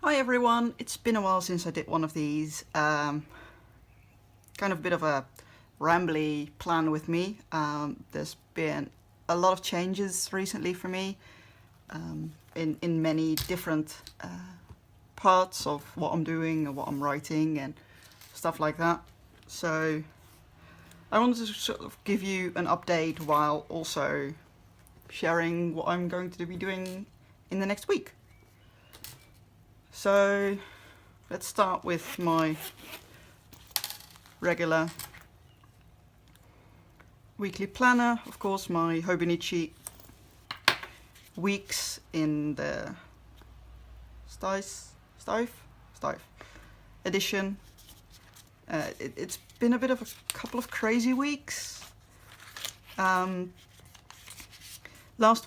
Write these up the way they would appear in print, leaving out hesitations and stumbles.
Hi everyone, it's been a while since I did one of these. Kind of a bit of a rambly plan with me. There's been a lot of changes recently for me in many different parts of what I'm doing and what I'm writing and stuff like that. So I wanted to sort of give you an update while also sharing what I'm going to be doing in the next week. So let's start with my regular weekly planner. Of course, my Hobinichi weeks in the Steiff edition. It's been a bit of a couple of crazy weeks. Last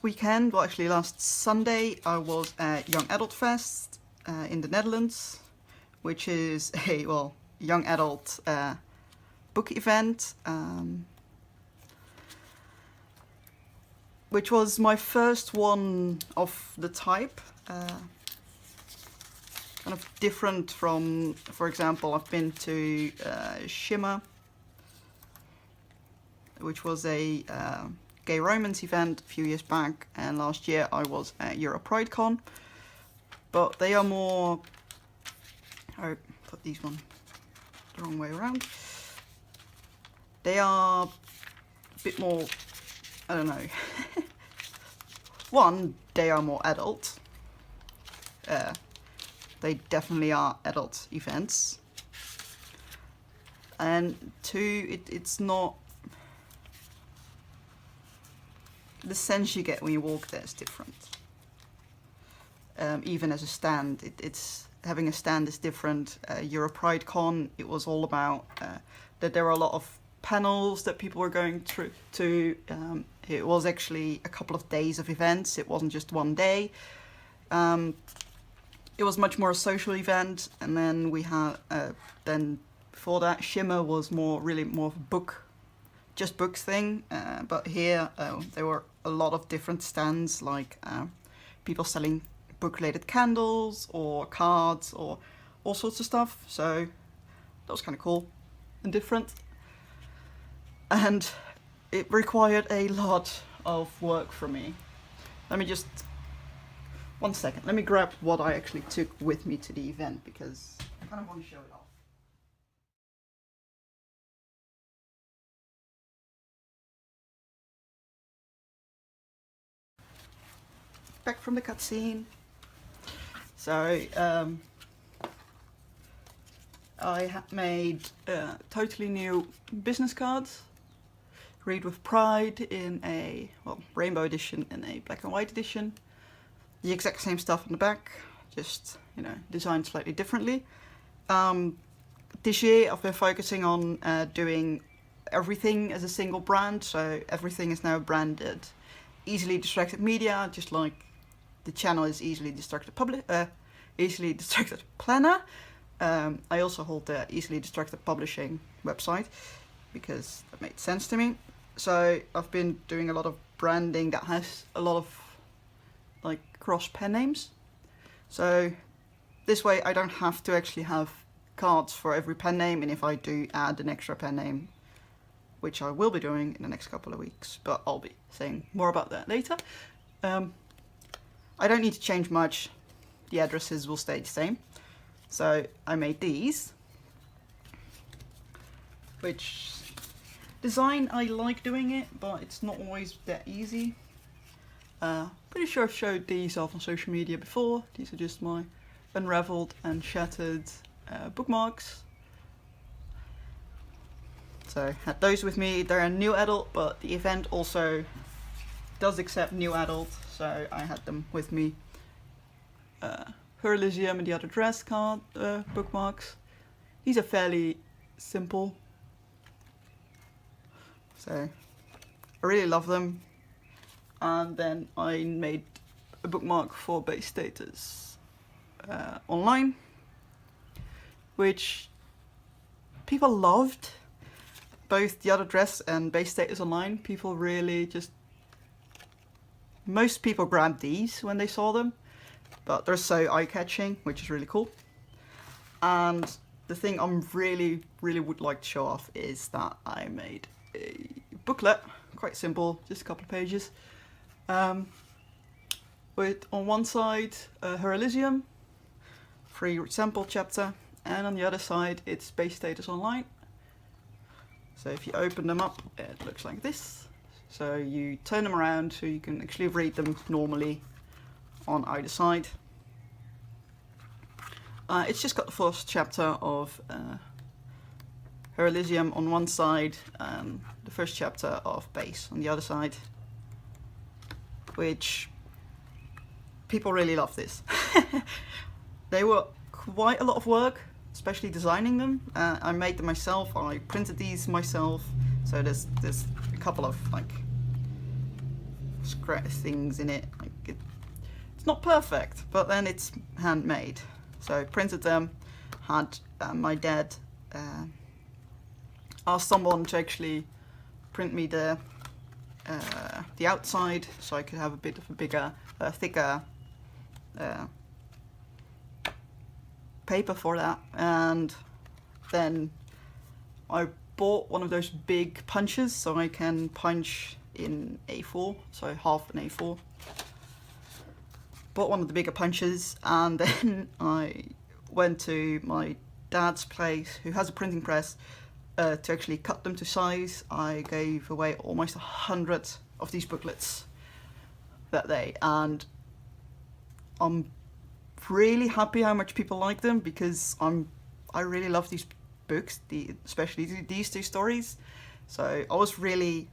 weekend, well actually last Sunday, I was at Young Adult Fest in the Netherlands, which is a young adult book event, which was my first one of the type. Kind of different from, for example, I've been to Shimmer, which was a gay romance event a few years back, and last year I was at Euro PrideCon. But they are more, I put these one the wrong way around. They are a bit more, I don't know. One, they are more adult. They definitely are adult events. And two, it's not, the sense you get when you walk there is different. Even as a stand, it's having a stand is different. Euro PrideCon, it was all about that there were a lot of panels that people were going through to. It was actually a couple of days of events. It wasn't just one day. It was much more a social event, and then we had then before that, Shimmer was really more of a just books thing. But here there were a lot of different stands, like people selling book-related candles or cards or all sorts of stuff. So that was kind of cool and different. And it required a lot of work from me. Let me just, 1 second, let me grab what I actually took with me to the event, because I kind of want to show it off. Back from the cutscene. So I made totally new business cards. Read with Pride in a rainbow edition and a black and white edition. The exact same stuff on the back, just designed slightly differently. This year I've been focusing on doing everything as a single brand, so everything is now branded Easily Distracted Media, just like the channel is Easily Distracted Planner. I also hold the Easily Distracted Publishing website because that made sense to me. So I've been doing a lot of branding that has a lot of like cross pen names. So this way I don't have to actually have cards for every pen name, and if I do add an extra pen name, which I will be doing in the next couple of weeks, but I'll be saying more about that later. I don't need to change much. The addresses will stay the same. So I made these, which design, I like doing it, but it's not always that easy. Pretty sure I've showed these off on social media before. These are just my unraveled and shattered bookmarks. So I had those with me. They're a new adult, but the event also does accept new adult, so I had them with me. Her Elysium and the Other Dress card bookmarks. These are fairly simple, so I really love them. And then I made a bookmark for Base Status online, which people loved. Both the Other Dress and Base Status online, people really just, most people grabbed these when they saw them. but they're so eye-catching, which is really cool. And the thing I'm really would like to show off is that I made a booklet, quite simple, just a couple of pages, with on one side Her Elysium, free sample chapter, and on the other side it's Space Status Online. So if you open them up, it looks like this. So you turn them around so you can actually read them normally on either side. It's just got the first chapter of Her Elysium on one side and the first chapter of Base on the other side, which people really love this. They were quite a lot of work, especially designing them. I made them myself, I printed these myself, so there's a couple of like scratch things in it. Like it's not perfect, but then it's handmade. So I printed them, had my dad asked someone to actually print me the outside so I could have a bit of a bigger, thicker paper for that. And then I bought one of those big punches so I can punch in A4, so half an A4. Bought one of the bigger punches, and then I went to my dad's place, who has a printing press, to actually cut them to size. I gave away almost 100 of these booklets that day, and I'm really happy how much people like them, because I really love these books, especially these two stories. So I was really,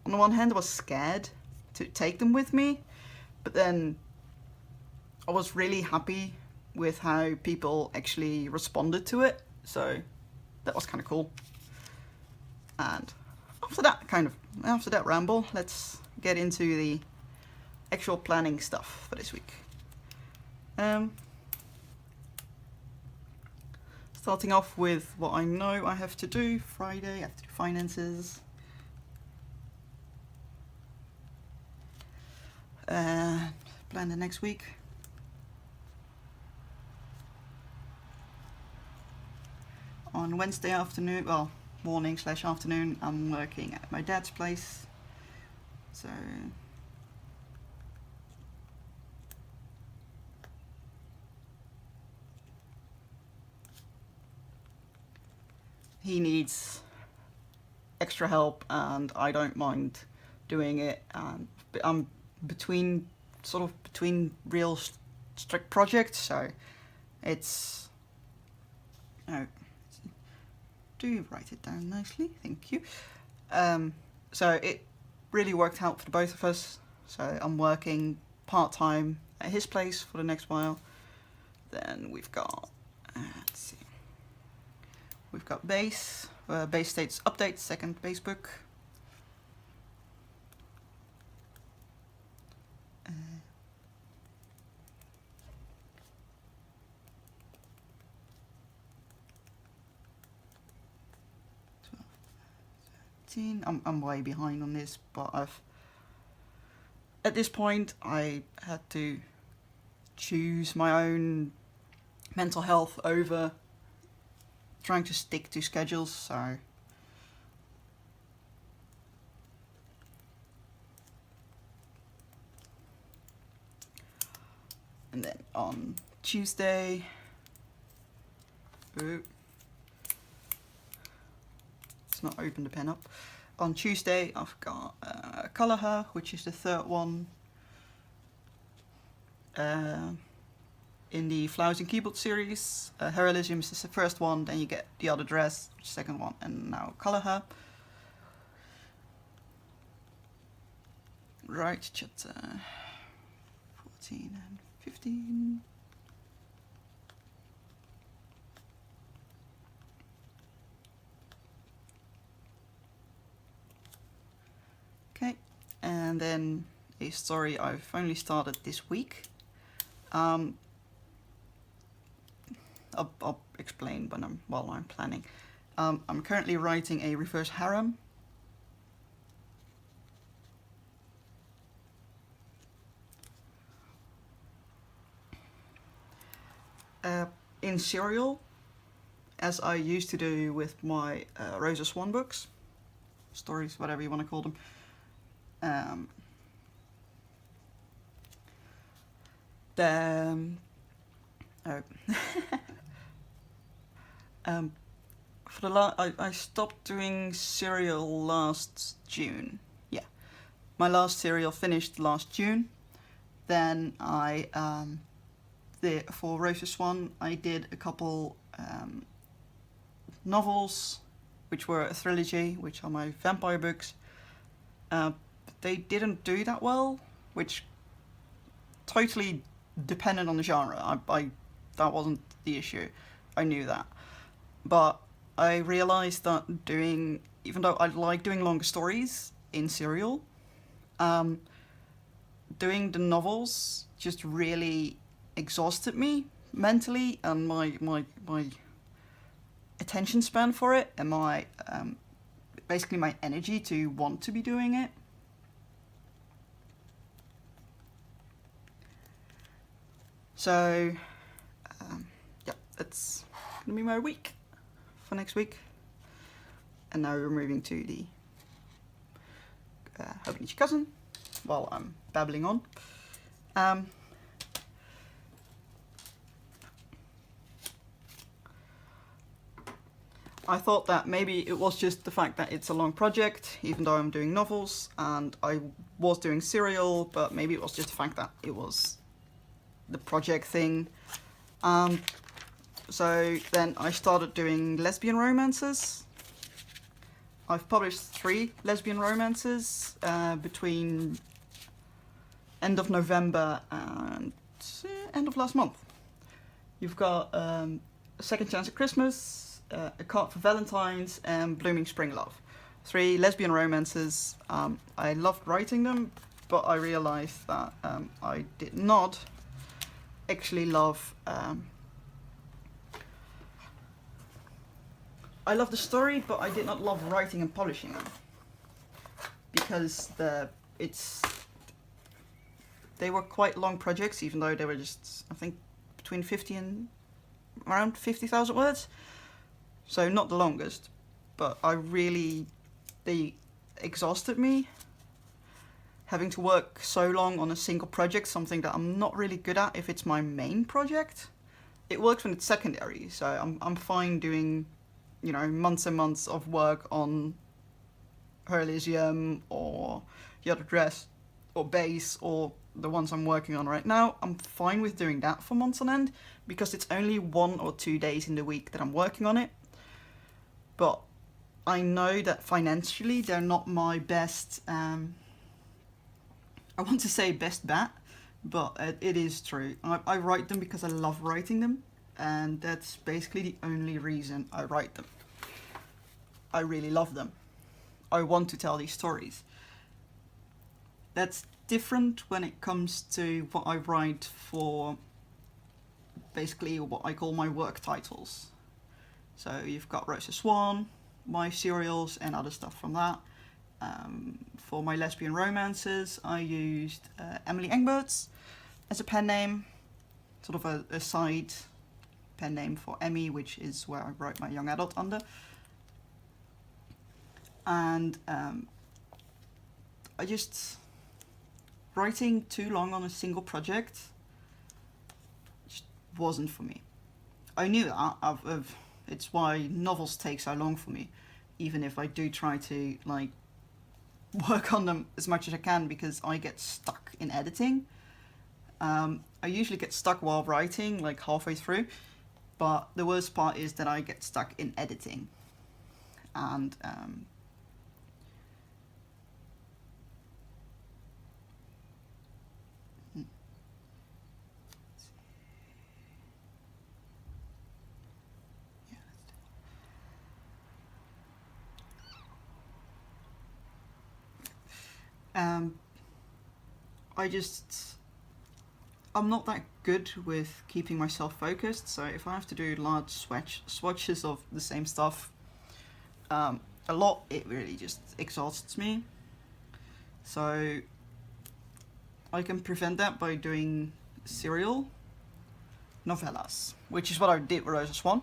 on the one hand I was scared to take them with me, but then I was really happy with how people actually responded to it, so that was kind of cool. And after that ramble, let's get into the actual planning stuff for this week. Starting off with what I know I have to do. Friday, I have to do finances. Plan the next week. On Wednesday afternoon, well, morning/afternoon, I'm working at my dad's place. So he needs extra help, and I don't mind doing it. I'm between real strict projects, so it's, do write it down nicely, thank you. So it really worked out for the both of us. So I'm working part-time at his place for the next while. Then we've got, let's see, we've got Base, Base States Update, second Base book. I'm way behind on this, but at this point I had to choose my own mental health over trying to stick to schedules, so and then on Tuesday, not open the pen up. On Tuesday I've got Colour Her, which is the third one in the Flowers and Keyboard series. Her Elysium is the first one, then you get The Other Dress, which is the second one, and now Colour Her. Right, chapter 14 and 15. Okay, and then a story I've only started this week. I'll explain while I'm planning. I'm currently writing a reverse harem. in serial, as I used to do with my Rosa Swan books, stories, whatever you want to call them. For the I stopped doing serial last June. Yeah, my last serial finished last June. Then for Rosa Swan, I did a couple novels, which were a trilogy, which are my vampire books. They didn't do that well, which totally depended on the genre. That wasn't the issue. I knew that. But I realised that even though I like doing longer stories in serial, doing the novels just really exhausted me mentally, and my attention span for it, and my basically my energy to want to be doing it. So yeah, that's gonna be my week for next week. And now we're moving to the Hobonichi Cousin while I'm babbling on. I thought that maybe it was just the fact that it's a long project, even though I'm doing novels, and I was doing serial, but maybe it was just the fact that it was the project thing. So then I started doing lesbian romances. I've published 3 lesbian romances between end of November and end of last month. You've got A Second Chance at Christmas, A Card for Valentine's, and Blooming Spring Love. 3 lesbian romances. I loved writing them, but I realised that I did not actually love... I love the story, but I did not love writing and publishing them, because they were quite long projects, even though they were just, I think, between 50 and around 50,000 words. So not the longest, but they exhausted me. Having to work so long on a single project, something that I'm not really good at if it's my main project. It works when it's secondary, so I'm fine doing, months and months of work on Her Elysium or The Other Dress or Base or the ones I'm working on right now. I'm fine with doing that for months on end, because it's only 1 or 2 days in the week that I'm working on it. But I know that financially they're not my best, I want to say best bet, but it is true. I write them because I love writing them, and that's basically the only reason I write them. I really love them. I want to tell these stories. That's different when it comes to what I write for basically what I call my work titles. So you've got Rosa Swan, my serials, and other stuff from that. For my lesbian romances, I used Emily Engberts as a pen name, sort of a side pen name for Emmy, which is where I wrote my young adult under. And I just, writing too long on a single project just wasn't for me. I knew that, it's why novels take so long for me, even if I do try to work on them as much as I can, because I get stuck in editing. I usually get stuck while writing, halfway through, but the worst part is that I get stuck in editing. And I'm not that good with keeping myself focused, so if I have to do large swatches of the same stuff a lot, it really just exhausts me. So I can prevent that by doing serial, novellas, which is what I did with Rosa Swan.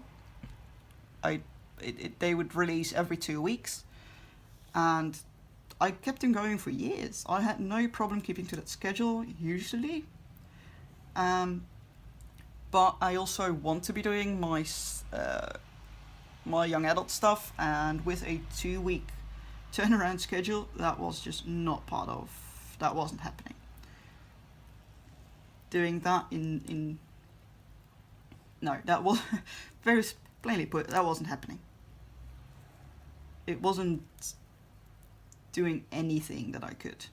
They would release every 2 weeks, and I kept them going for years. I had no problem keeping to that schedule usually. But I also want to be doing my my young adult stuff, and with a 2-week turnaround schedule, that was just not part of. That wasn't happening. Doing that no, that was very plainly put, that wasn't happening. It wasn't doing anything that I could.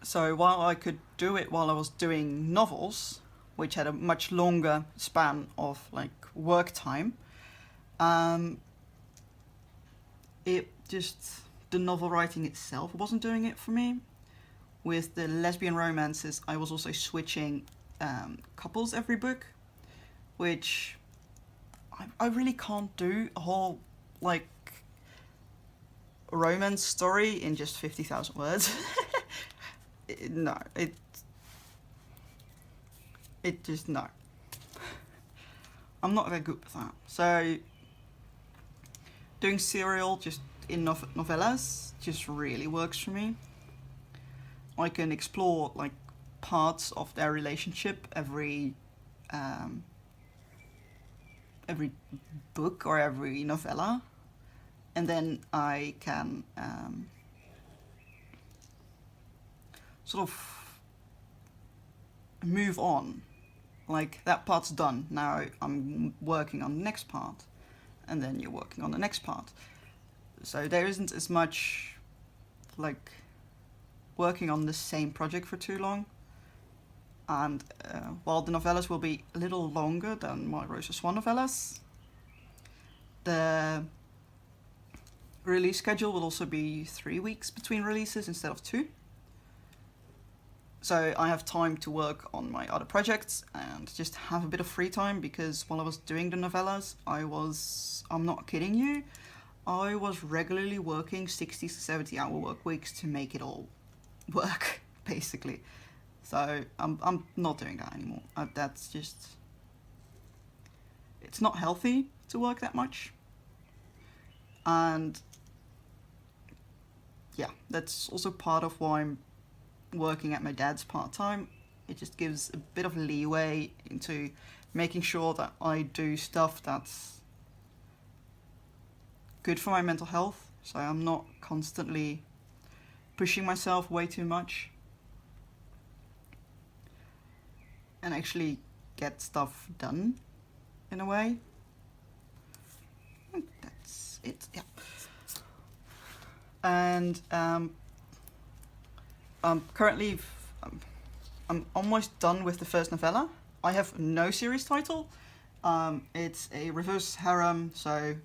So while I could do it while I was doing novels, which had a much longer span of like work time, it just, the novel writing itself wasn't doing it for me. With the lesbian romances, I was also switching couples every book, which I really can't do a whole like romance story in just 50,000 words. No, it just, no. I'm not that good with that. So doing serial just in novellas just really works for me. I can explore like parts of their relationship every book or every novella, and then I can sort of move on. Like, that part's done, now I'm working on the next part, and then you're working on the next part. So there isn't as much like working on the same project for too long. And while the novellas will be a little longer than my Rosa Swan novellas, the release schedule will also be 3 weeks between releases instead of 2. So I have time to work on my other projects and just have a bit of free time, because while I was doing the novellas, I'm not kidding you, I was regularly working 60 to 70 hour work weeks to make it all work, basically. So I'm not doing that anymore. That's just, it's not healthy to work that much. And yeah, that's also part of why I'm working at my dad's part-time. It just gives a bit of leeway into making sure that I do stuff that's good for my mental health, so I'm not constantly pushing myself way too much, and actually get stuff done in a way. I think that's it, yeah. And currently I'm almost done with the first novella. I have no series title. It's a reverse harem, so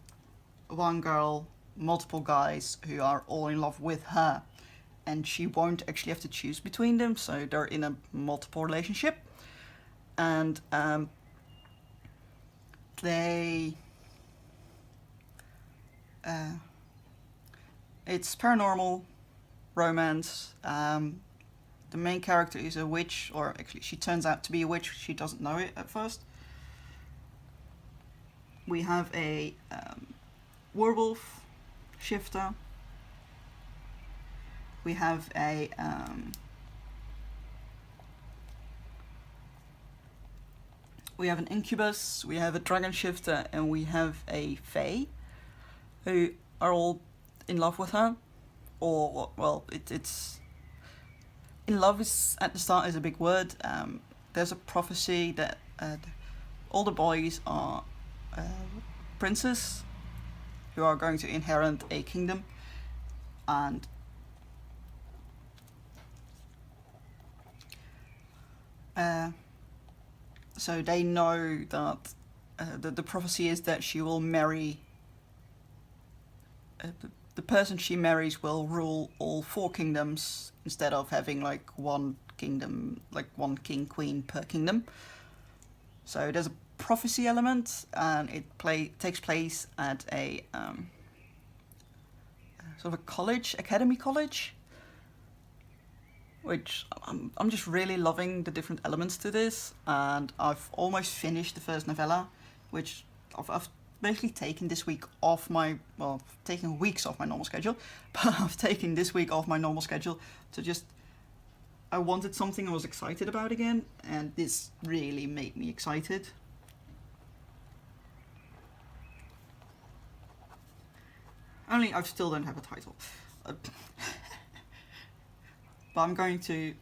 one girl, multiple guys who are all in love with her, and she won't actually have to choose between them, so they're in a multiple relationship. And it's paranormal romance. The main character is a witch, or actually she turns out to be a witch, she doesn't know it at first. We have a werewolf shifter. We have a an incubus, we have a dragon shifter, and we have a fae, who are all in love with her. Or, well, it's... In love is, at the start, is a big word. There's a prophecy that all the boys are princes who are going to inherit a kingdom, and so they know that the prophecy is that she will marry, the person she marries will rule all 4 kingdoms instead of having like one kingdom, like one king, queen per kingdom. So there's a prophecy element, and it takes place at a sort of a academy college, which I'm just really loving the different elements to this, and I've almost finished the first novella, which I've basically taken this week off my, well, taken weeks off my normal schedule, but I've taken this week off my normal schedule to just, I wanted something I was excited about again, and this really made me excited. Only I still don't have a title. But I'm going to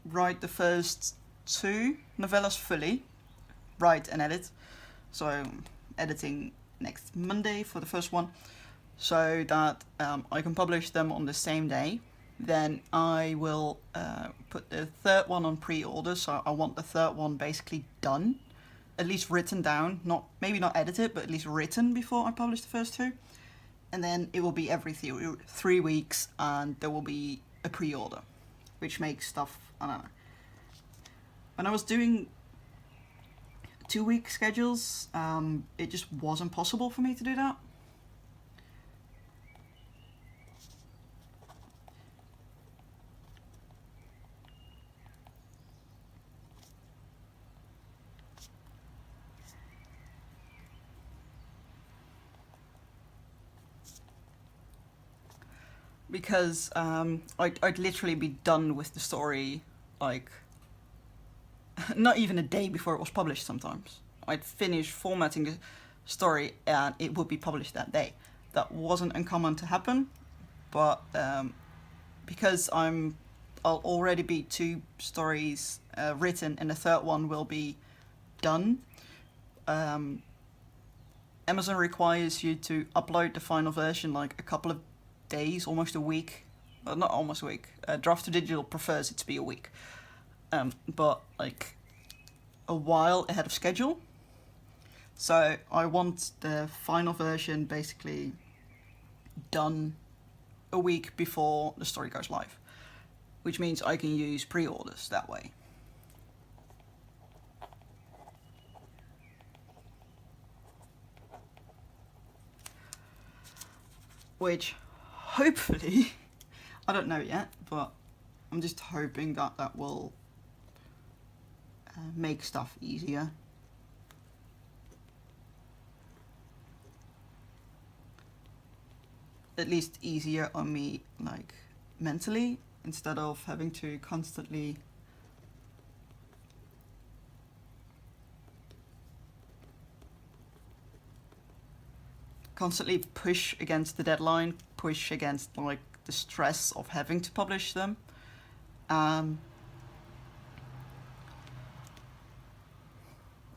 write the first 2 novellas fully, write and edit. So editing next Monday for the first one, so that I can publish them on the same day. Then I will put the third one on pre-order, so I want the third one basically done, at least written down, maybe not edited, but at least written before I publish the first 2. And then it will be every 3 weeks, and there will be a pre-order, which makes stuff, I don't know. When I was doing 2-week schedules, it just wasn't possible for me to do that. Because I'd literally be done with the story, like, not even a day before it was published sometimes. I'd finish formatting the story and it would be published that day. That wasn't uncommon to happen, but because I'll already be 2 stories written and the third one will be done, Amazon requires you to upload the final version like a couple of days, almost a week. Well, not almost a week. Draft to Digital prefers it to be a week. But like a while ahead of schedule. So I want the final version basically done a week before the story goes live, which means I can use pre-orders that way. Which hopefully, I don't know yet, but I'm just hoping that that will make stuff easier. At least easier on me, like, mentally, instead of having to constantly push against the deadline, push against like the stress of having to publish them.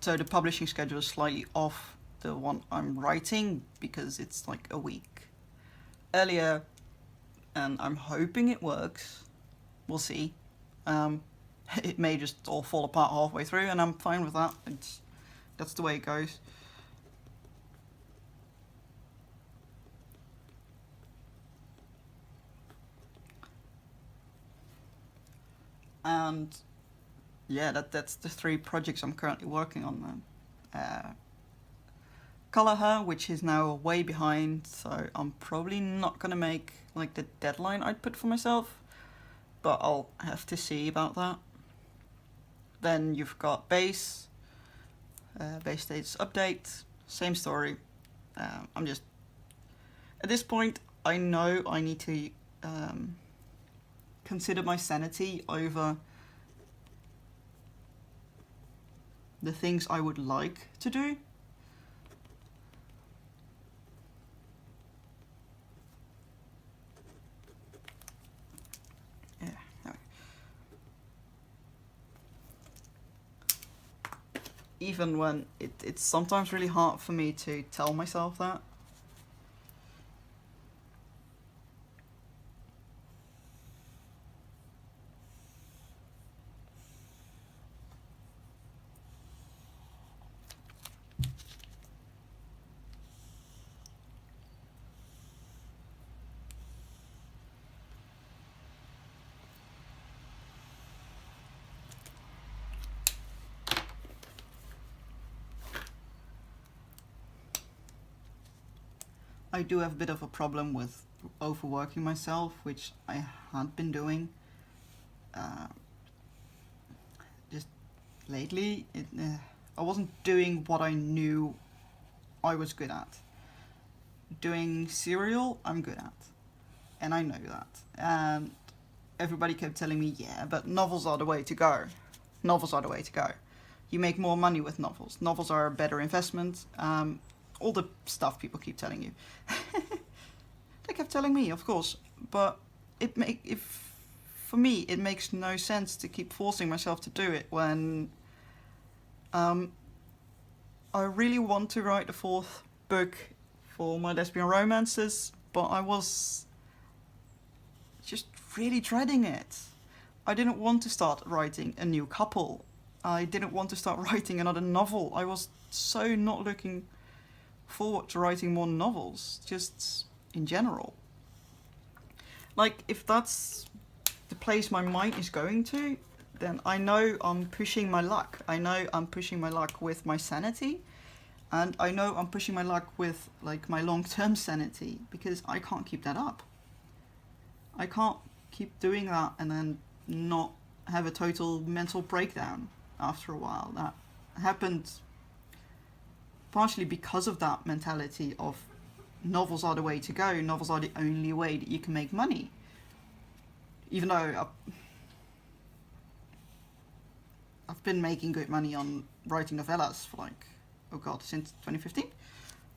So the publishing schedule is slightly off the one I'm writing because it's like a week earlier, and I'm hoping it works. We'll see. It may just all fall apart halfway through, and I'm fine with that. That's the way it goes. And yeah, that's the 3 projects I'm currently working on. Color Her, which is now way behind, so I'm probably not gonna make like the deadline I'd put for myself, but I'll have to see about that. Then you've got Base States Update, same story. I'm just, at this point, I know I need to consider my sanity over the things I would like to do. Yeah. Even when it's sometimes really hard for me to tell myself that. I do have a bit of a problem with overworking myself, which I had been doing. Just lately, I wasn't doing what I knew I was good at. Doing cereal, I'm good at, and I know that. And everybody kept telling me, yeah, but novels are the way to go. Novels are the way to go. You make more money with novels. Novels are a better investment. All the stuff people keep telling you. They kept telling me, of course, but for me, it makes no sense to keep forcing myself to do it when I really want to write the 4th book for my lesbian romances, but I was just really dreading it. I didn't want to start writing a new couple. I didn't want to start writing another novel. I was so not looking forward to writing more novels, just in general. Like, if that's the place my mind is going to, then I know I'm pushing my luck. I know I'm pushing my luck with my sanity, and I know I'm pushing my luck with, like, my long-term sanity, because I can't keep that up. I can't keep doing that and then not have a total mental breakdown after a while. That happened partially because of that mentality of novels are the way to go, novels are the only way that you can make money. Even though I've been making good money on writing novellas for, like, oh god, since 2015?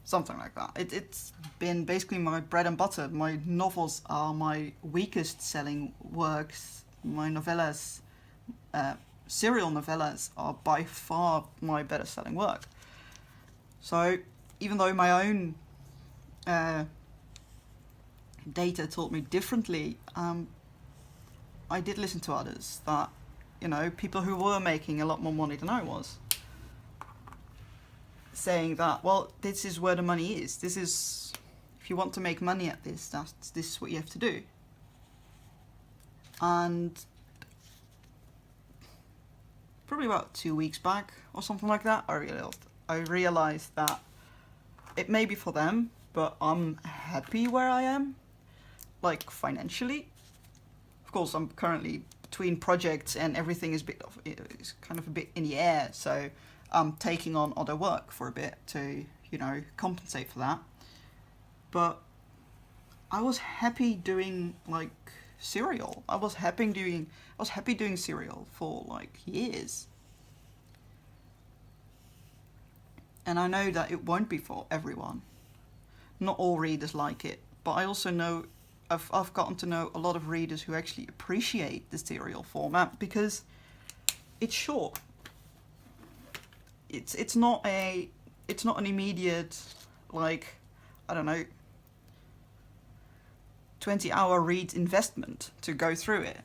Something like that. It's been basically my bread and butter. My novels are my weakest selling works. My novellas, serial novellas, are by far my better selling work. So even though my own data taught me differently, I did listen to others, that, you know, people who were making a lot more money than I was, saying that, well, this is where the money is. This is, if you want to make money at this, this is what you have to do. And probably about 2 weeks back or something like that, I realized that it may be for them, but I'm happy where I am, like, financially. Of course, I'm currently between projects and everything is kind of a bit in the air, so I'm taking on other work for a bit to, you know, compensate for that. But I was happy doing, like, serial. I was happy doing serial for, like, years. And I know that it won't be for everyone. Not all readers like it, but I also know I've gotten to know a lot of readers who actually appreciate the serial format because it's short. It's not an immediate, like, I don't know, 20-hour read investment to go through it.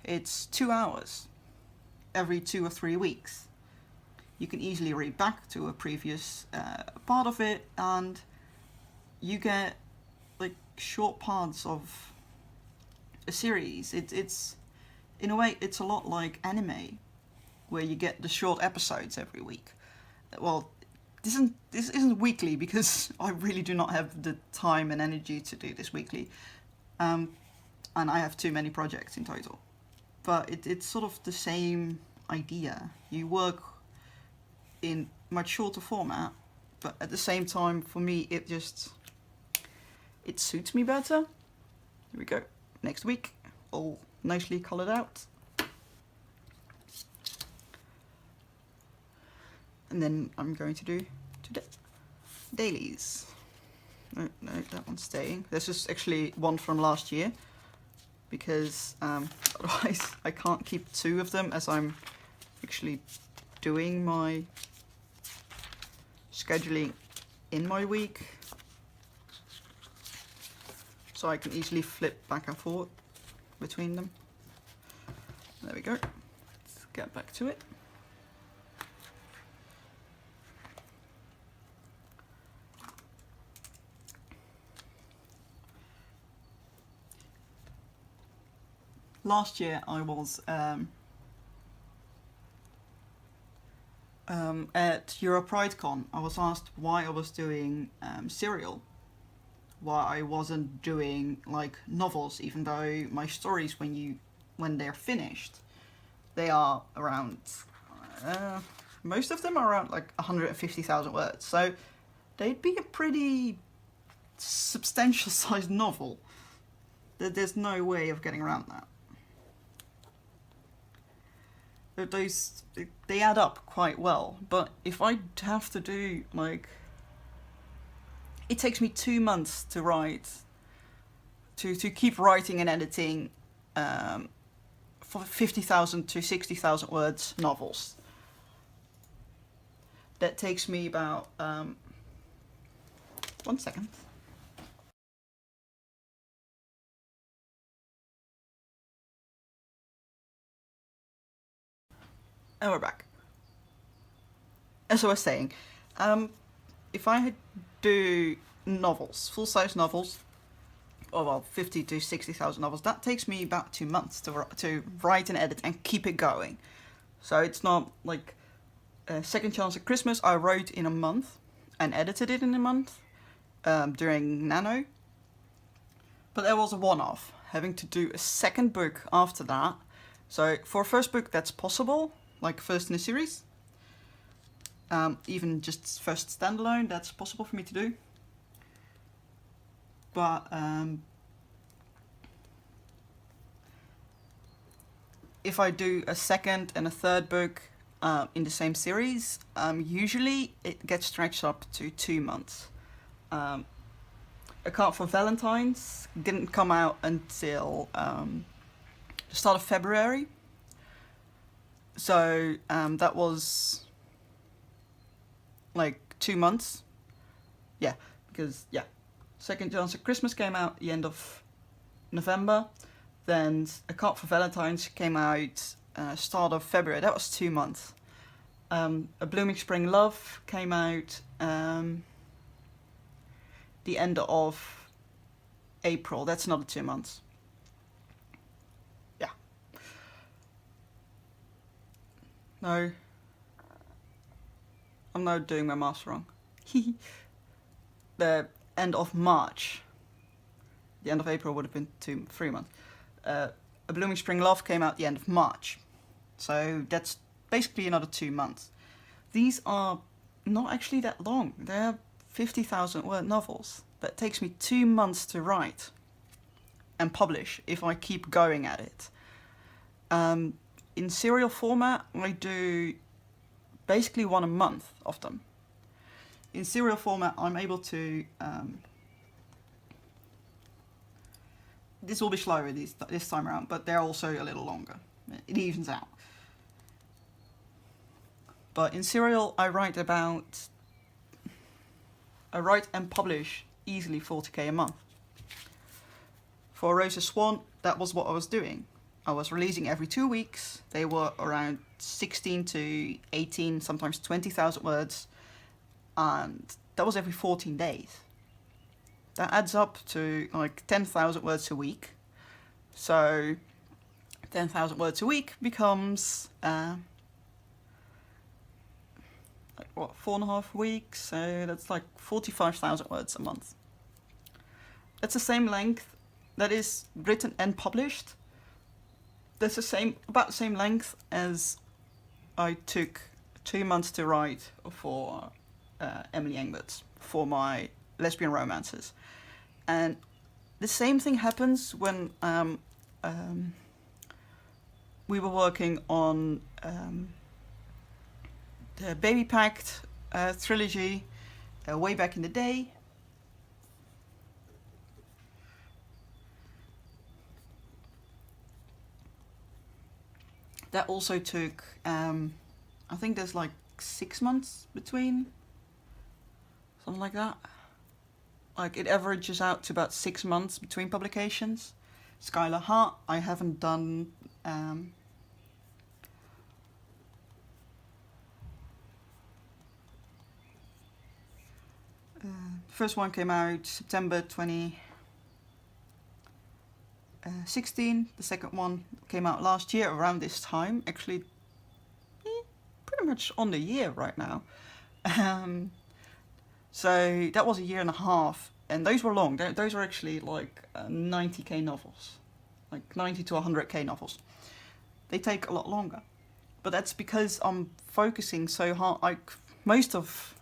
It's 2 hours every 2 or 3 weeks. You can easily read back to a previous part of it, and you get, like, short parts of a series. It's in a way, it's a lot like anime, where you get the short episodes every week. Well, this isn't weekly because I really do not have the time and energy to do this weekly, and I have too many projects in total. But it's sort of the same idea. You work in much shorter format, but at the same time, for me, it suits me better. Here we go. Next week, all nicely coloured out. And then I'm going to do dailies. No, that one's staying. This is actually one from last year, because otherwise I can't keep 2 of them, as I'm actually doing my scheduling in my week. So I can easily flip back and forth between them. There we go. Let's get back to it. Last year I was at EuroPrideCon. I was asked why I was doing serial. why I wasn't doing like novels, even though my stories, when they're finished, they are around most of them are around like 150,000 words, so they'd be a pretty substantial sized novel. There's no way of getting around that. Those, they add up quite well, but if I have to do like, it takes me 2 months to write, to keep writing and editing for 50,000 to 60,000 words novels. That takes me about 1 second. And we're back. As I was saying, if I had do novels, full-size novels, or well, 50 to 60,000 novels, that takes me about 2 months to write and edit and keep it going. So it's not like Second Chance at Christmas I wrote in a month and edited it in a month during Nano. But that was a one-off. Having to do a second book after that. So for a first book that's possible, like first in a series. Even just first standalone, that's possible for me to do. But if I do a second and a third book in the same series, usually it gets stretched up to 2 months. A Card for Valentine's didn't come out until the start of February. So that was like 2 months. Yeah, because yeah, Second Chance at Christmas came out at the end of November. Then A Card for Valentine's came out start of February. That was 2 months. A Blooming Spring Love came out the end of April. That's another 2 months. Yeah. No. I'm now doing my maths wrong. The end of March. The end of April would have been 3 months. A Blooming Spring Love came out the end of March. So that's basically another 2 months. These are not actually that long. They're 50,000 word novels. That takes me 2 months to write and publish if I keep going at it. In serial format, I do basically one a month of them. In serial format, I'm able to... this will be slower this time around, but they're also a little longer. It evens out. But in serial, I write and publish easily 40k a month. For Rosa Swan, that was what I was doing. I was releasing every 2 weeks. They were around 16 to 18, sometimes 20,000 words. And that was every 14 days. That adds up to like 10,000 words a week. So 10,000 words a week becomes like what, 4.5 weeks? So that's like 45,000 words a month. That's the same length. That is written and published. That's about the same length as I took 2 months to write for Emily Engberts for my lesbian romances. And the same thing happens when we were working on the Baby Pact trilogy way back in the day. That also took, I think there's like 6 months between, something like that. Like it averages out to about 6 months between publications. Skylar Hart, I haven't done. First one came out September 2016. The second one came out last year around this time. Actually, pretty much on the year right now. So that was 1.5 years and those were long. Those were actually like 90k novels, like 90 to 100k novels. They take a lot longer, but that's because I'm focusing so hard. Like most of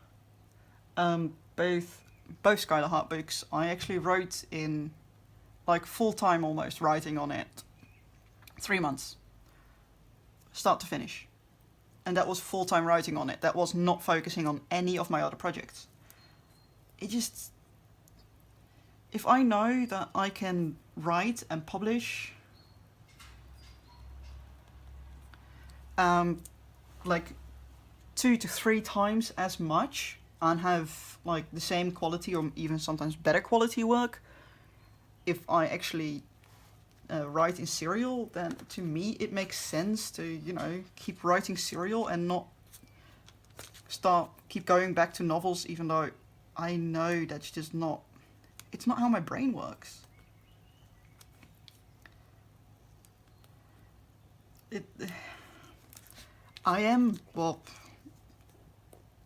both Skylar Hart books, I actually wrote in like full time almost writing on it, 3 months, start to finish, and that was full time writing on it. That was not focusing on any of my other projects. It just, if I know that I can write and publish like 2 to 3 times as much and have like the same quality or even sometimes better quality work, if I actually write in serial, then to me it makes sense to, you know, keep writing serial and not keep going back to novels, even though I know that's just not, it's not how my brain works. I am, well,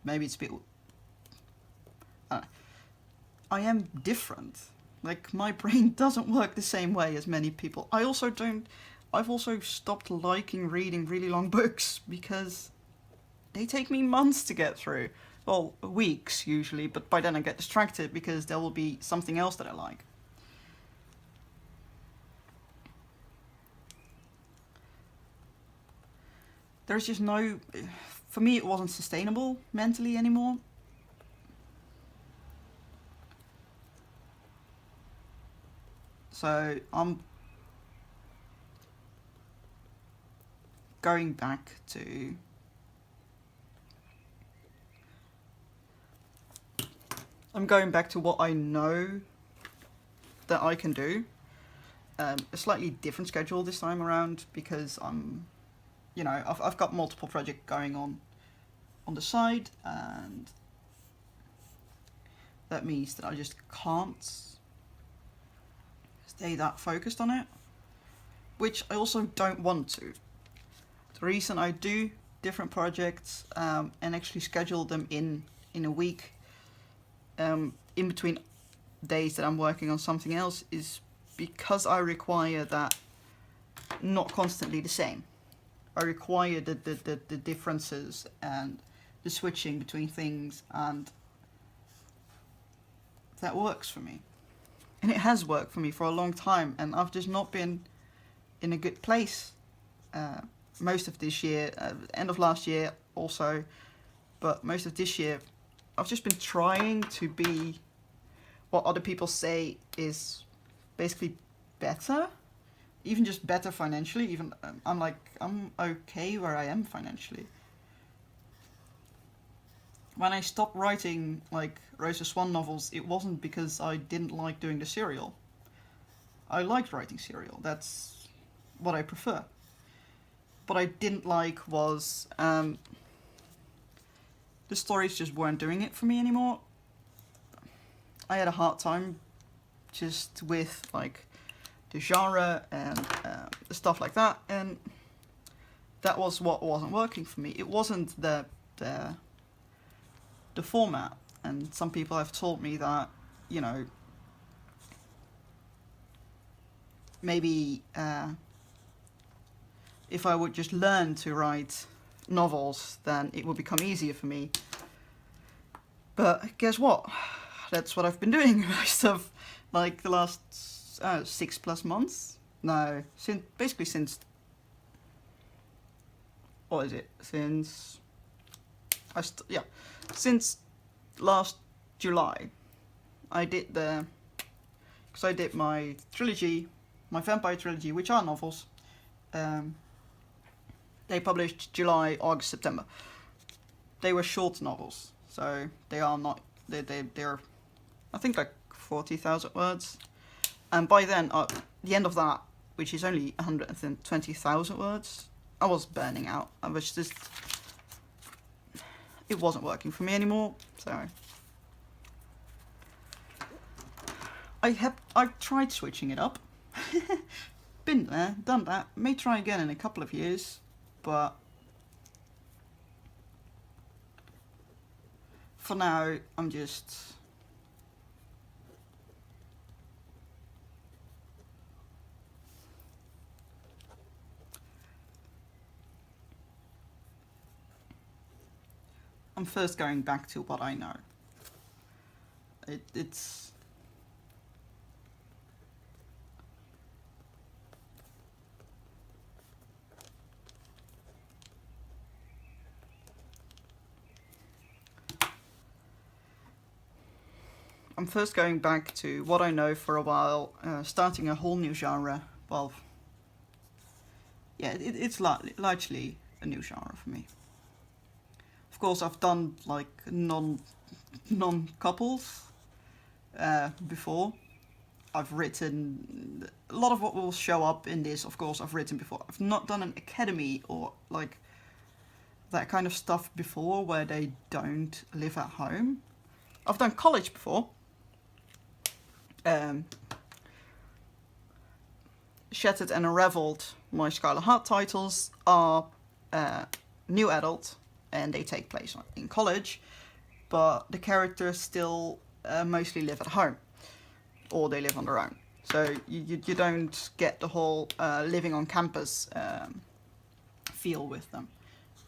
maybe it's a bit, I am different. Like, my brain doesn't work the same way as many people. I've also stopped liking reading really long books because they take me months to get through. Well, weeks usually, but by then I get distracted because there will be something else that I like. There's just no, for me it wasn't sustainable mentally anymore. So I'm going back to what I know that I can do. A slightly different schedule this time around because I'm, you know, I've got multiple projects going on the side, and that means that I just can't stay that focused on it, which I also don't want to. The reason I do different projects and actually schedule them in a week in between days that I'm working on something else is because I require that not constantly the same. I require the differences and the switching between things, and that works for me. And it has worked for me for a long time, and I've just not been in a good place most of this year, end of last year also, but most of this year I've just been trying to be what other people say is basically better, even just better financially. Even I'm okay where I am financially. When I stopped writing like Rosa Swan novels, it wasn't because I didn't like doing the serial. I liked writing serial. That's what I prefer. What I didn't like was the stories just weren't doing it for me anymore. I had a hard time just with like the genre and stuff like that, and that was what wasn't working for me. It wasn't the format, and some people have told me that, you know, maybe if I would just learn to write novels, then it would become easier for me. But guess what? That's what I've been doing most of like the last 6+ months. No, since what is it? Since last July, I did my trilogy, my vampire trilogy, which are novels. They published July, August, September. They were short novels, so they are not. They're I think like 40,000 words, and by then, at the end of that, which is only 120,000 words, I was burning out. I was just, it wasn't working for me anymore. So I've tried switching it up. Been there, done that. May try again in a couple of years, but for now I'm just I'm first going back to what I know. It's I'm first going back to what I know for a while, starting a whole new genre. Well, yeah, it's largely a new genre for me. Of course, I've done like non-couples before. I've written a lot of what will show up in this. Of course, I've written before. I've not done an academy or like that kind of stuff before, where they don't live at home. I've done college before. Shattered and Unraveled, my Scarlet Heart titles, are new adult, and they take place in college, but the characters still mostly live at home, or they live on their own. So you don't get the whole living on campus feel with them,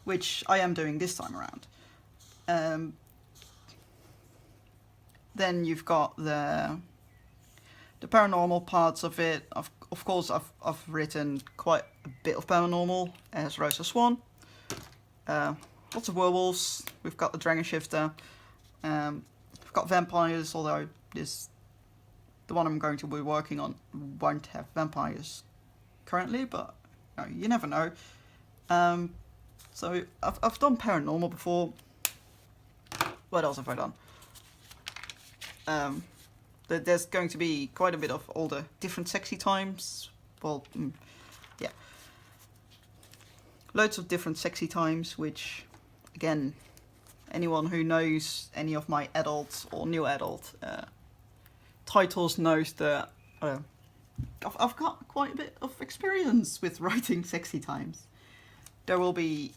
which I am doing this time around. Then you've got the paranormal parts of it. Of course, I've written quite a bit of paranormal as Rosa Swan. Lots of werewolves. We've got the Dragon Shifter. We've got vampires, although the one I'm going to be working on won't have vampires currently, but you never know. So I've done paranormal before. What else have I done? There's going to be quite a bit of all the different sexy times. Well, yeah. Loads of different sexy times, which, again, anyone who knows any of my adult or new adult titles knows that I've got quite a bit of experience with writing sexy times. There will be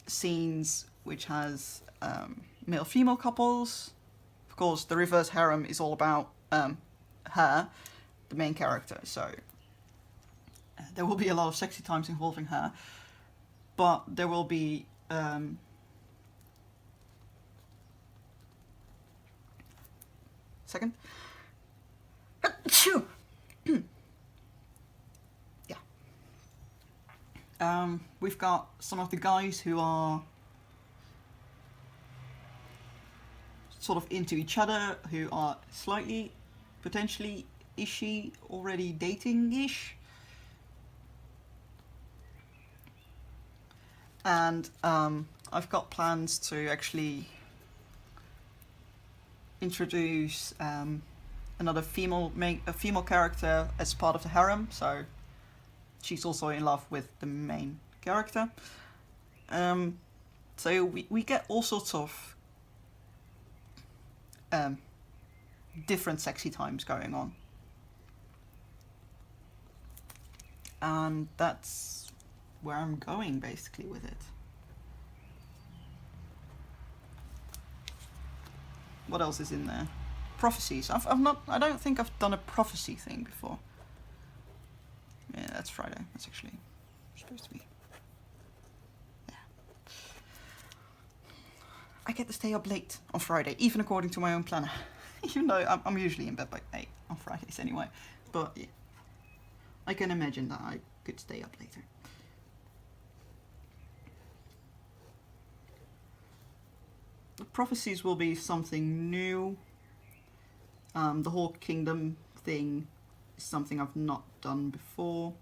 scenes which has male-female couples. Of course, the reverse harem is all about her, the main character, so there will be a lot of sexy times involving her, but there will be second. Yeah. We've got some of the guys who are sort of into each other, who are slightly, potentially, is she already dating-ish? And I've got plans to actually introduce another female character as part of the harem, so she's also in love with the main character. So we get all sorts of different sexy times going on, and that's where I'm going basically with it. What else is in there? Prophecies. I don't think I've done a prophecy thing before. Yeah, that's Friday. That's actually supposed to be. Yeah. I get to stay up late on Friday, even according to my own planner. Even though I'm usually in bed by 8 on Fridays anyway. But yeah, I can imagine that I could stay up later. The prophecies will be something new. The whole kingdom thing is something I've not done before.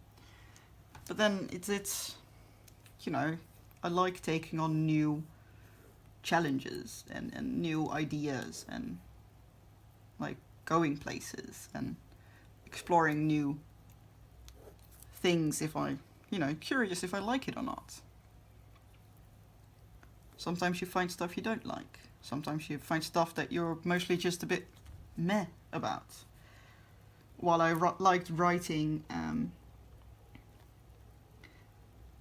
But then it's you know, I like taking on new challenges and new ideas and like going places and exploring new things if I, curious if I like it or not. Sometimes you find stuff you don't like. Sometimes you find stuff that you're mostly just a bit meh about. While I liked writing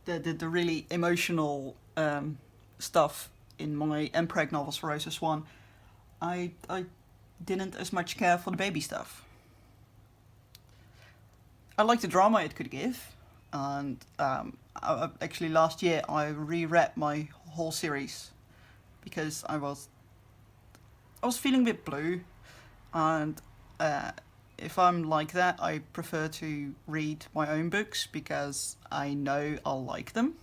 the really emotional stuff in my MPreg novels for Rosa Swan, I didn't as much care for the baby stuff. I liked the drama it could give, and actually last year I reread my whole series because I was feeling a bit blue, and if I'm like that, I prefer to read my own books because I know I'll like them.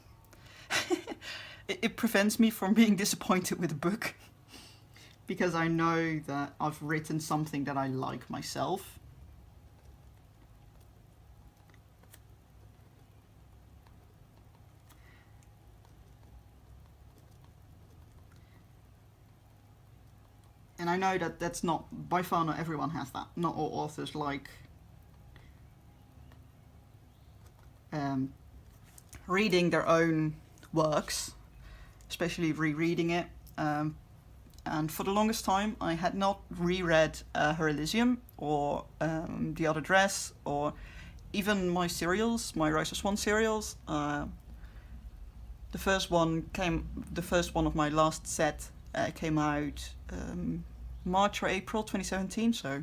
It prevents me from being disappointed with a book because I know that I've written something that I like myself. And I know that that's not, by far not everyone has that. Not all authors like reading their own works, especially rereading it. And for the longest time, I had not reread Her Elysium or The Other Dress, or even my serials, my Rise of Swan serials. The first one of my last set came out March or April 2017, so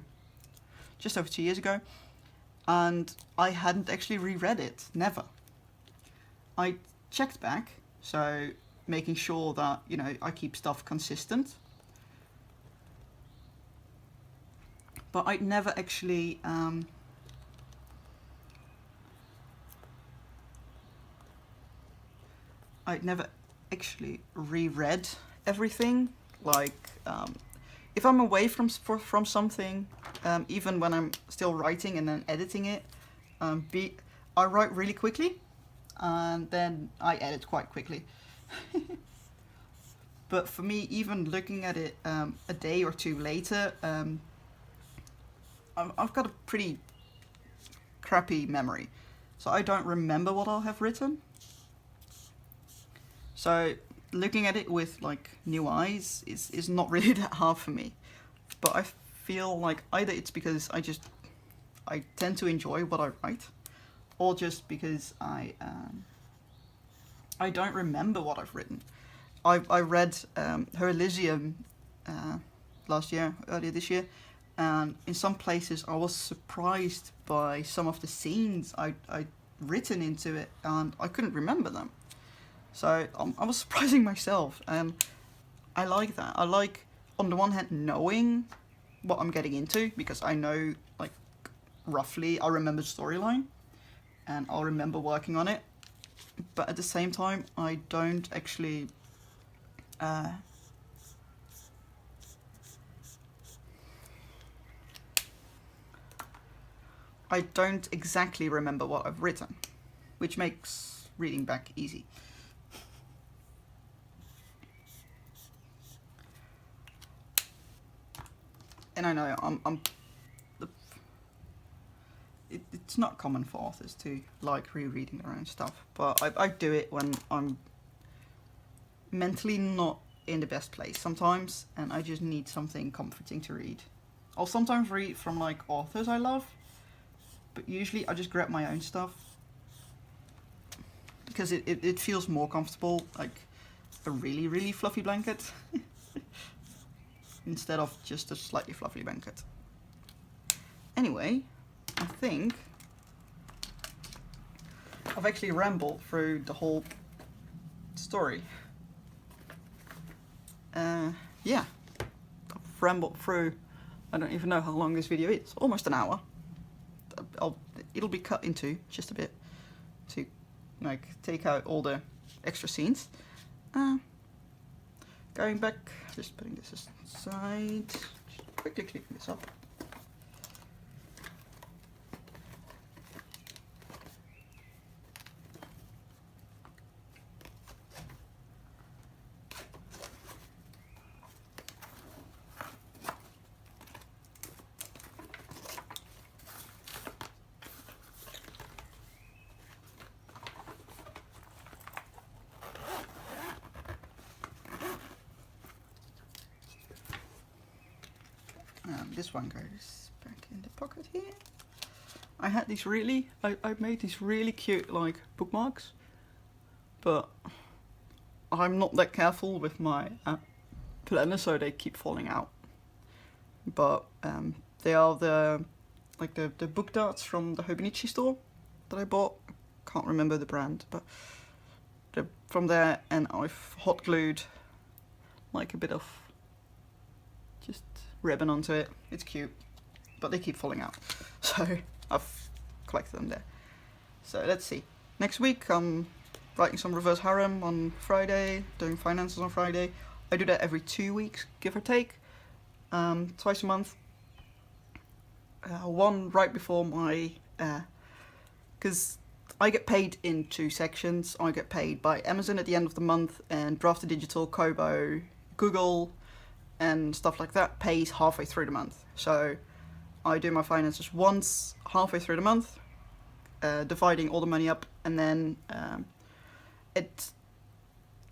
just over 2 years ago. And I hadn't actually reread it, never. I checked back, so making sure that, you know, I keep stuff consistent. But I'd never actually reread everything. Like, if I'm away from something, even when I'm still writing and then editing it, I write really quickly, and then I edit quite quickly. But for me, even looking at it a day or two later, I've got a pretty crappy memory, so I don't remember what I'll have written. So looking at it with like new eyes is not really that hard for me. But I feel like either it's because I tend to enjoy what I write, or just because I don't remember what I've written. I read Her Elysium earlier this year, and in some places I was surprised by some of the scenes I'd written into it, and I couldn't remember them. So I was surprising myself, and I like that. I like, on the one hand, knowing what I'm getting into, because I know, like, roughly, I remember the storyline, and I'll remember working on it. But at the same time, I don't actually I don't exactly remember what I've written, which makes reading back easy. And I know it's not common for authors to like rereading their own stuff, but I do it when I'm mentally not in the best place sometimes, and I just need something comforting to read. I'll sometimes read from like authors I love, but usually I just grab my own stuff because it feels more comfortable, like a really, really fluffy blanket instead of just a slightly fluffy blanket. Anyway, I think I've actually rambled through the whole story. Yeah, I've rambled through, I don't even know how long this video is, almost an hour. It'll be cut into just a bit to like take out all the extra scenes. Going back, just putting this aside, just quickly cleaning this up. This one goes back in the pocket here. I had these I made these really cute like bookmarks, but I'm not that careful with my planner, so they keep falling out. But they are the book darts from the Hobinichi store that I bought. Can't remember the brand, but they're from there, and I've hot glued like a bit of just ribbon onto it. It's cute, but they keep falling out, so I've collected them there. So let's see. Next week I'm writing some reverse harem on Friday, doing finances on Friday. I do that every 2 weeks, give or take, twice a month. One right before my, because I get paid in 2 sections. I get paid by Amazon at the end of the month, and Drafted Digital, Kobo, Google, and stuff like that pays halfway through the month. So I do my finances once halfway through the month, dividing all the money up, and then at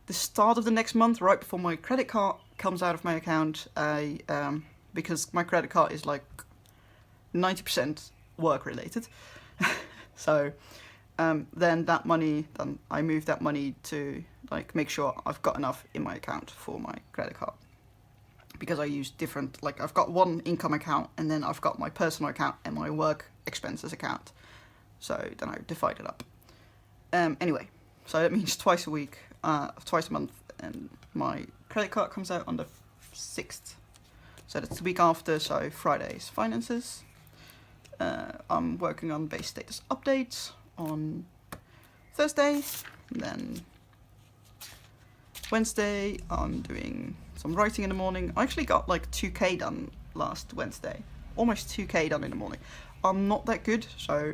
the start of the next month, right before my credit card comes out of my account, I because my credit card is like 90% work related, so then that money, then I move that money to like make sure I've got enough in my account for my credit card, because I use different, like I've got one income account, and then I've got my personal account and my work expenses account, so then I divide it up. Anyway, so that means twice a week, twice a month, and my credit card comes out on the 6th, so that's the week after. So Friday's finances. I'm working on base status updates on Thursday, and then Wednesday I'm doing some writing in the morning. I actually got like 2k done last Wednesday, almost 2k done in the morning. I'm not that good, so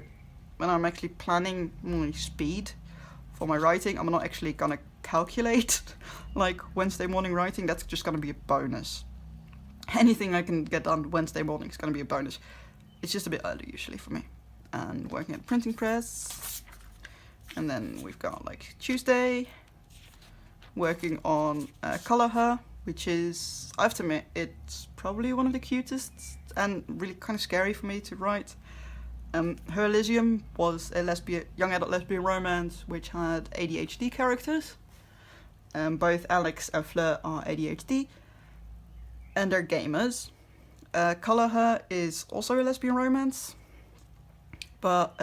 when I'm actually planning my speed for my writing, I'm not actually gonna calculate like Wednesday morning writing. That's just gonna be a bonus. Anything I can get done Wednesday morning is gonna be a bonus. It's just a bit early usually for me. And working at the printing press. And then we've got like Tuesday, working on Color Her, which is, I have to admit, it's probably one of the cutest and really kind of scary for me to write. Her Elysium was a young adult lesbian romance which had ADHD characters. Both Alex and Fleur are ADHD, and they're gamers. Color Her is also a lesbian romance, but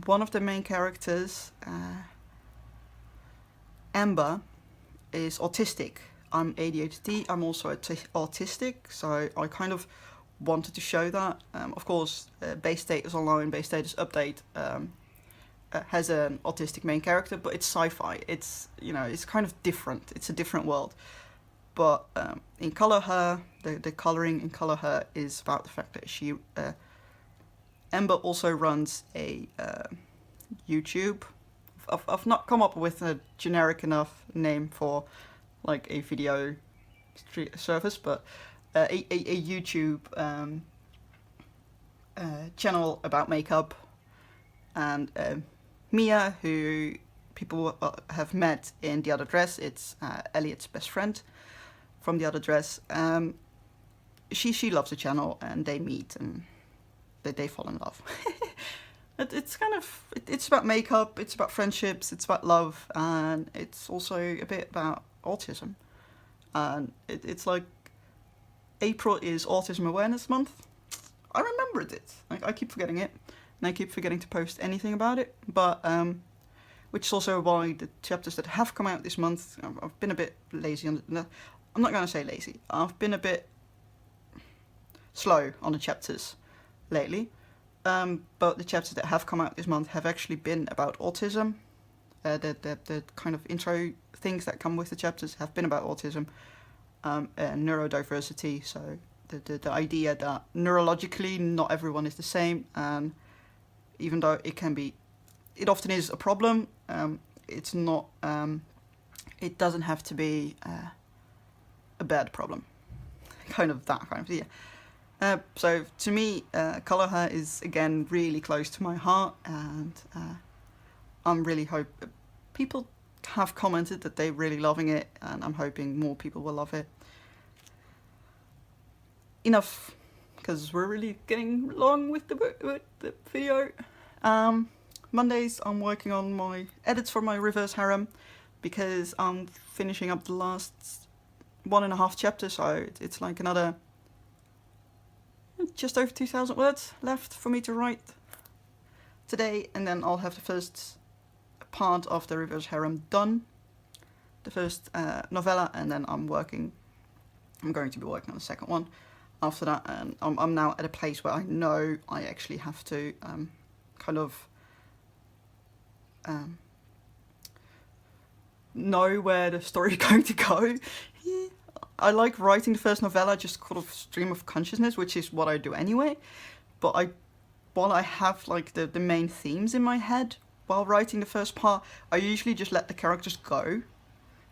one of the main characters, Amber, is autistic. I'm ADHD, I'm also autistic, so I kind of wanted to show that. Of course, Base Status Online, Base Status Update has an autistic main character, but it's sci-fi. It's, you know, it's kind of different. It's a different world. But in Color Her, the colouring in Color Her is about the fact that she, Amber also runs a YouTube. I've not come up with a generic enough name for like a video service, but a YouTube channel about makeup. And Mia, who people have met in The Other Dress, it's Elliot's best friend from The Other Dress. She loves the channel, and they meet and they fall in love. It's kind of, it's about makeup, it's about friendships, it's about love, and it's also a bit about autism. And it's like, April is Autism Awareness Month. I remembered it. I keep forgetting it, and I keep forgetting to post anything about it. But which is also why the chapters that have come out this month, I've been a bit lazy on. I'm not going to say lazy. I've been a bit slow on the chapters lately. But the chapters that have come out this month have actually been about autism. The kind of intro things that come with the chapters have been about autism. And neurodiversity, so the idea that neurologically not everyone is the same, and even though it often is a problem, it's not, it doesn't have to be a bad problem, kind of that kind of idea. So to me, Color Her is again really close to my heart, and I'm really people have commented that they're really loving it, and I'm hoping more people will love it. Enough, because we're really getting long with the video. Mondays I'm working on my edits for my reverse harem, because I'm finishing up the last 1.5 chapters, so it's like another just over 2,000 words left for me to write today, and then I'll have the first part of the reverse harem done, the first novella, and then I'm working I'm going to be working on the second one after that, and I'm now at a place where I know I actually have to kind of know where the story is going to go. I like writing the first novella, just sort of stream of consciousness, which is what I do anyway. But while I have like the main themes in my head while writing the first part, I usually just let the characters go.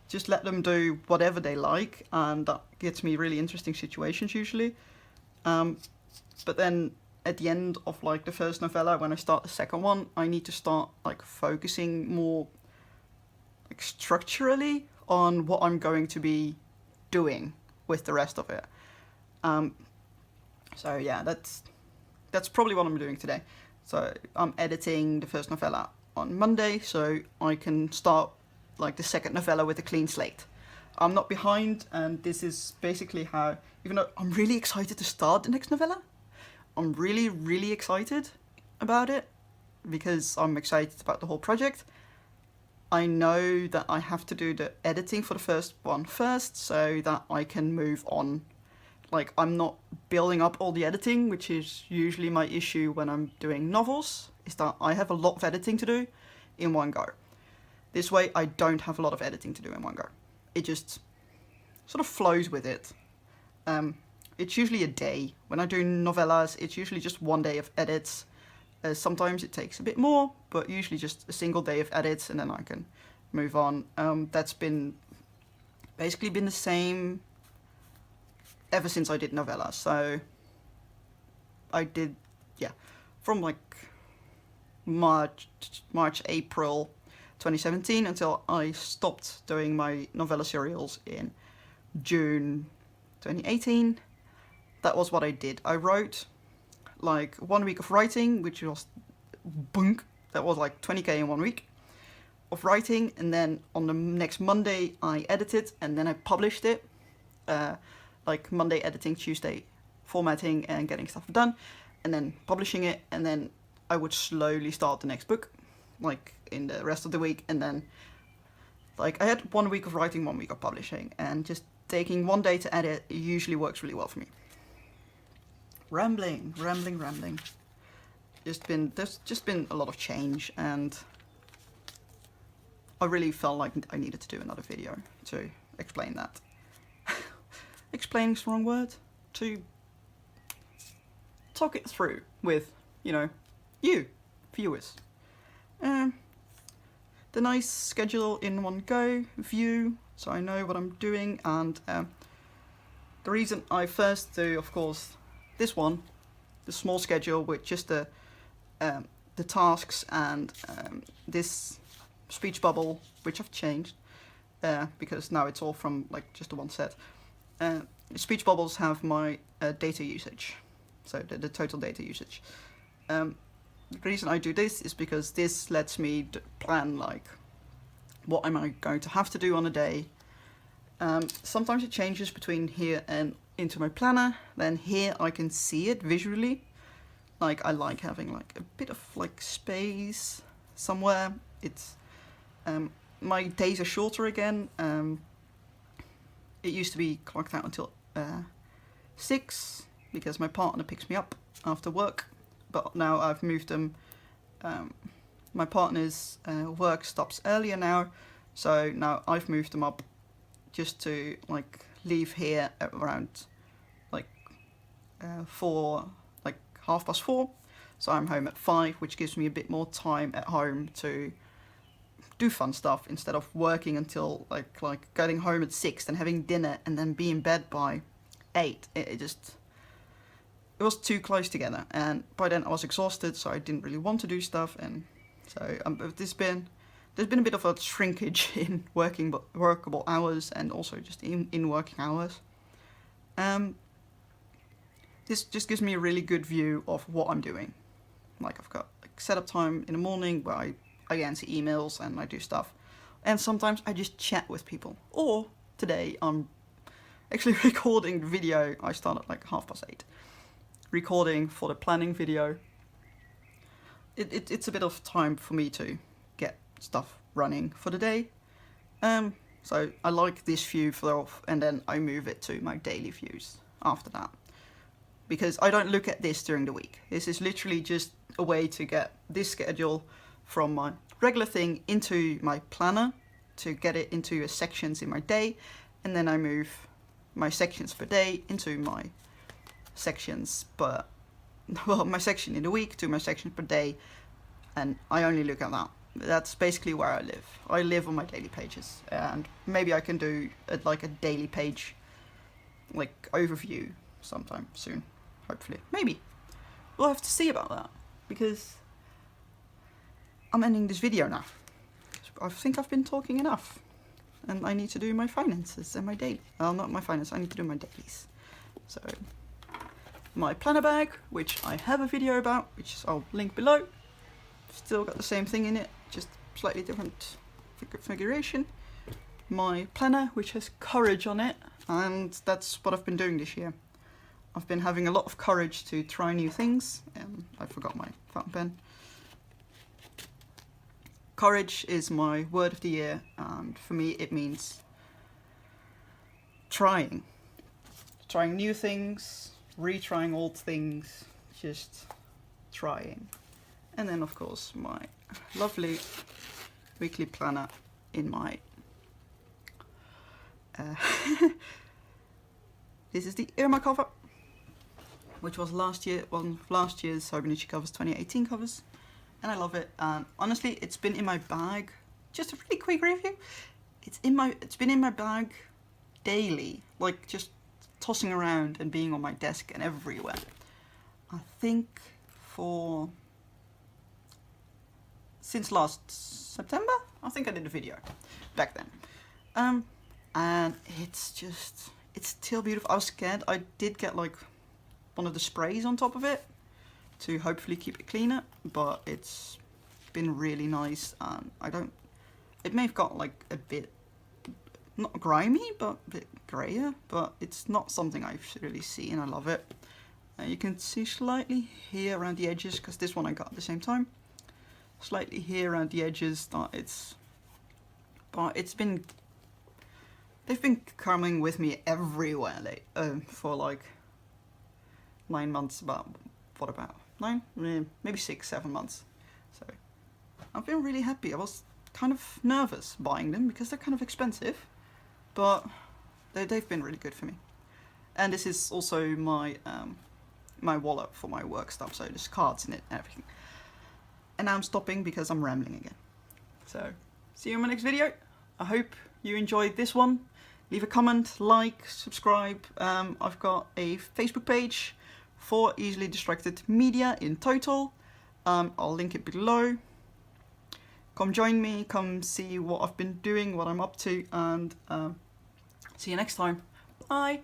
Just let them do whatever they like, and that gets me really interesting situations usually. But then at the end of like the first novella, when I start the second one, I need to start like focusing more like structurally on what I'm going to be doing with the rest of it. So yeah, that's probably what I'm doing today. So I'm editing the first novella on Monday, so I can start like the second novella with a clean slate. I'm not behind, and this is basically how, even though I'm really excited to start the next novella, I'm really, really excited about it because I'm excited about the whole project. I know that I have to do the editing for the first one first so that I can move on. Like, I'm not building up all the editing, which is usually my issue when I'm doing novels, is that I have a lot of editing to do in one go. This way, I don't have a lot of editing to do in one go. It just sort of flows with it. It's usually a day. When I do novellas, it's usually just one day of edits. Sometimes it takes a bit more, but usually just a single day of edits, and then I can move on. That's basically been the same ever since I did novellas. So I did, yeah, from like March, April 2017 until I stopped doing my novella serials in June 2018. That was what I did. I wrote like 1 week of writing, which was bunk. That was like 20k in 1 week of writing, and then on the next Monday I edited, and then I published it. Like Monday editing, Tuesday formatting and getting stuff done, and then publishing it, and then I would slowly start the next book, like in the rest of the week, and then like I had 1 week of writing, 1 week of publishing, and just taking one day to edit usually works really well for me. Rambling. There's just been a lot of change, and I really felt like I needed to do another video to explain that. Explaining is the wrong word. To talk it through with, you viewers. The nice schedule in one go view, so I know what I'm doing, and the reason I first do, of course, this one, the small schedule with just the tasks and this speech bubble, which I've changed because now it's all from like just the one set. Speech bubbles have my data usage, so the total data usage. The reason I do this is because this lets me plan like what am I going to have to do on a day. Sometimes it changes between here and into my planner. Then here I can see it visually. Like I like having like a bit of like space somewhere. It's my days are shorter again. It used to be clocked out until 6 because my partner picks me up after work, but now I've moved them. My partner's work stops earlier now, so now I've moved them up just to like leave here at around like 4:30, so I'm home at 5, which gives me a bit more time at home to do fun stuff instead of working until like getting home at 6 and having dinner and then be in bed by 8. It was too close together, and by then I was exhausted, so I didn't really want to do stuff, and so there's been a bit of a shrinkage in workable hours, and also just in working hours. This just gives me a really good view of what I'm doing. Like I've got like setup time in the morning where I answer emails and I do stuff, and sometimes I just chat with people. Or today I'm actually recording the video. I start at like 8:30. Recording for the planning video. It's a bit of time for me to get stuff running for the day. So I like this view and then I move it to my daily views after that. Because I don't look at this during the week. This is literally just a way to get this schedule from my regular thing into my planner, to get it into sections in my day, and then I move my sections per day into my sections my section in the week to my section per day, and I only look at that. That's basically where I live. I live on my daily pages, and maybe I can do like a daily page like overview sometime soon, hopefully. Maybe. We'll have to see about that, because I'm ending this video now. I think I've been talking enough, and I need to do my finances and my daily. Well, not my finances, I need to do my dailies. So, my planner bag, which I have a video about, which I'll link below. Still got the same thing in it, just slightly different configuration. My planner, which has courage on it, and that's what I've been doing this year. I've been having a lot of courage to try new things. I forgot my fountain pen. Courage is my word of the year, and for me it means trying. Trying new things, retrying old things, just trying. And then of course my lovely weekly planner in my this is the Irma cover, which was one of last year's Hobonichi covers, 2018 covers, and I love it. And honestly, it's been in my bag. Just a really quick review. It's been in my bag daily, like just tossing around and being on my desk and everywhere. I think since last September, I think I did a video back then. And it's still beautiful. I was scared. I did get like one of the sprays on top of it to hopefully keep it cleaner, but it's been really nice. And it may have got like a bit, not grimy, but a bit grayer, but it's not something I've really seen. I love it. You can see slightly here around the edges, because this one I got at the same time. Slightly here around the edges that they've been coming with me everywhere for like 9 months, about 9? Maybe 6, 7 months. So I've been really happy. I was kind of nervous buying them because they're kind of expensive, but they've been really good for me. And this is also my my wallet for my work stuff, so there's cards in it and everything. And now I'm stopping because I'm rambling again. So, see you in my next video. I hope you enjoyed this one. Leave a comment, like, subscribe. I've got a Facebook page for Easily Distracted Media in total. I'll link it below. Come join me, come see what I've been doing, what I'm up to, and see you next time. Bye!